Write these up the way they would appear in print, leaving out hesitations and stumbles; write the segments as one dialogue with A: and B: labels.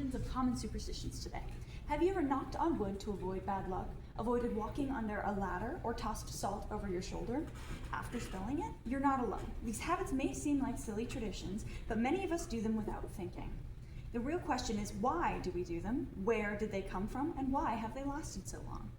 A: origins of common superstitions today. Have you ever knocked on wood to avoid bad luck, avoided walking under a ladder, or tossed salt over your shoulder? After spelling it, you're not alone. These habits may seem like silly traditions, but many of us do them without thinking. The real question is, why do we do them? Where did they come from? And why have they lasted so long?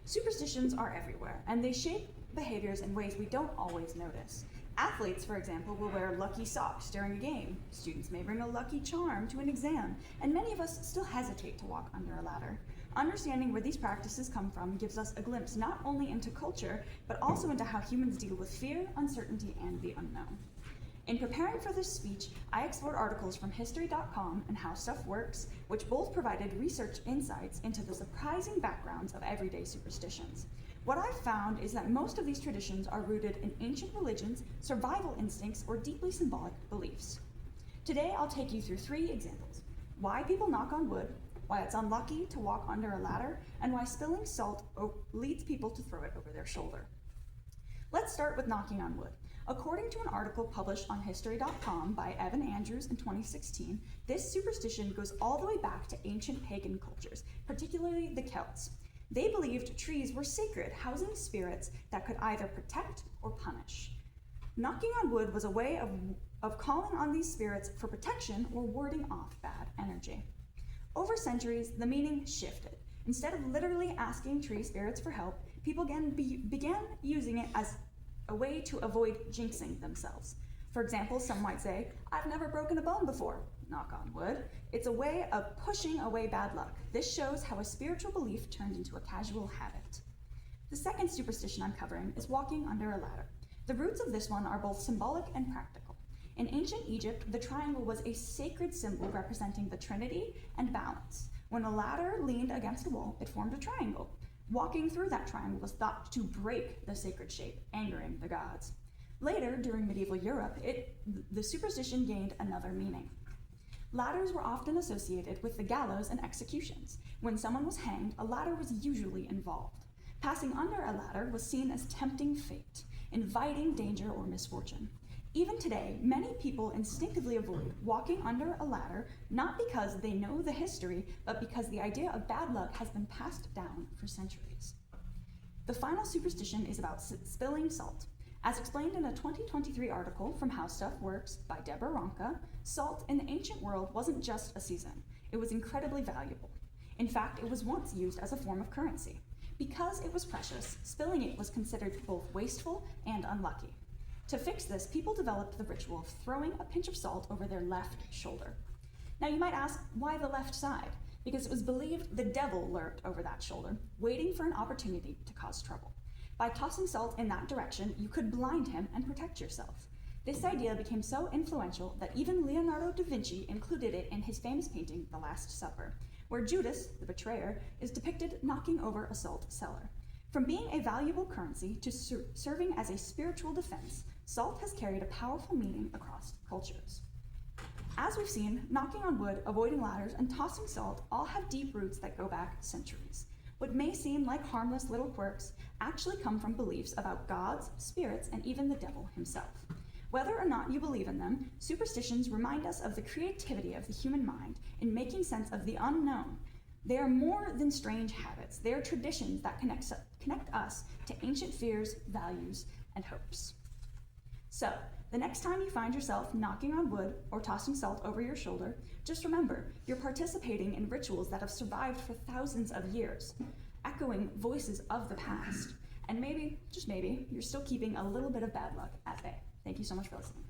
A: Superstitions are everywhere, and they shape behaviors in ways we don't always notice. Athletes, for example, will wear lucky socks during a game. Students may bring a lucky charm to an exam, and many of us still hesitate to walk under a ladder. Understanding where these practices come from gives us a glimpse not only into culture, but also into how humans deal with fear, uncertainty, and the unknown. In preparing for this speech, I explored articles from History.com and How Stuff Works, which both provided research insights into the surprising backgrounds of everyday superstitions. What I've found is that most of these traditions are rooted in ancient religions, survival instincts, or deeply symbolic beliefs. Today, I'll take you through 3 examples: why people knock on wood, why it's unlucky to walk under a ladder, and why spilling salt leads people to throw it over their shoulder. Let's start with knocking on wood. According to an article published on History.com by Evan Andrews in 2016, this superstition goes all the way back to ancient pagan cultures, particularly the Celts. They believed trees were sacred, housing spirits that could either protect or punish. Knocking on wood was a way of calling on these spirits for protection or warding off bad energy. Over centuries, the meaning shifted. Instead of literally asking tree spirits for help, people began using it as a way to avoid jinxing themselves. For example, some might say, "I've never broken a bone before," knock on wood. It's a way of pushing away bad luck. This shows how a spiritual belief turned into a casual habit. The second superstition I'm covering is walking under a ladder. The roots of this one are both symbolic and practical. In ancient Egypt, the triangle was a sacred symbol representing the Trinity and balance. When a ladder leaned against a wall, it formed a triangle. Walking through that triangle was thought to break the sacred shape, angering the gods. Later, during medieval Europe, the superstition gained another meaning. Ladders were often associated with the gallows and executions. When someone was hanged, a ladder was usually involved. Passing under a ladder was seen as tempting fate, inviting danger or misfortune. Even today, many people instinctively avoid walking under a ladder, not because they know the history, but because the idea of bad luck has been passed down for centuries. The final superstition is about spilling salt. As explained in a 2023 article from How Stuff Works by Deborah Ronka, salt in the ancient world wasn't just a season. It was incredibly valuable. In fact, it was once used as a form of currency. Because it was precious, spilling it was considered both wasteful and unlucky. To fix this, people developed the ritual of throwing a pinch of salt over their left shoulder. Now you might ask, why the left side? Because it was believed the devil lurked over that shoulder, waiting for an opportunity to cause trouble. By tossing salt in that direction, you could blind him and protect yourself. This idea became so influential that even Leonardo da Vinci included it in his famous painting, The Last Supper, where Judas, the betrayer, is depicted knocking over a salt cellar. From being a valuable currency to serving as a spiritual defense, salt has carried a powerful meaning across cultures. As we've seen, knocking on wood, avoiding ladders, and tossing salt all have deep roots that go back centuries. What may seem like harmless little quirks actually come from beliefs about gods, spirits, and even the devil himself. Whether or not you believe in them, superstitions remind us of the creativity of the human mind in making sense of the unknown. They are more than strange habits. They are traditions that connect us to ancient fears, values, and hopes. So, the next time you find yourself knocking on wood or tossing salt over your shoulder, just remember, you're participating in rituals that have survived for thousands of years, echoing voices of the past. And maybe, just maybe, you're still keeping a little bit of bad luck at bay. Thank you so much for listening.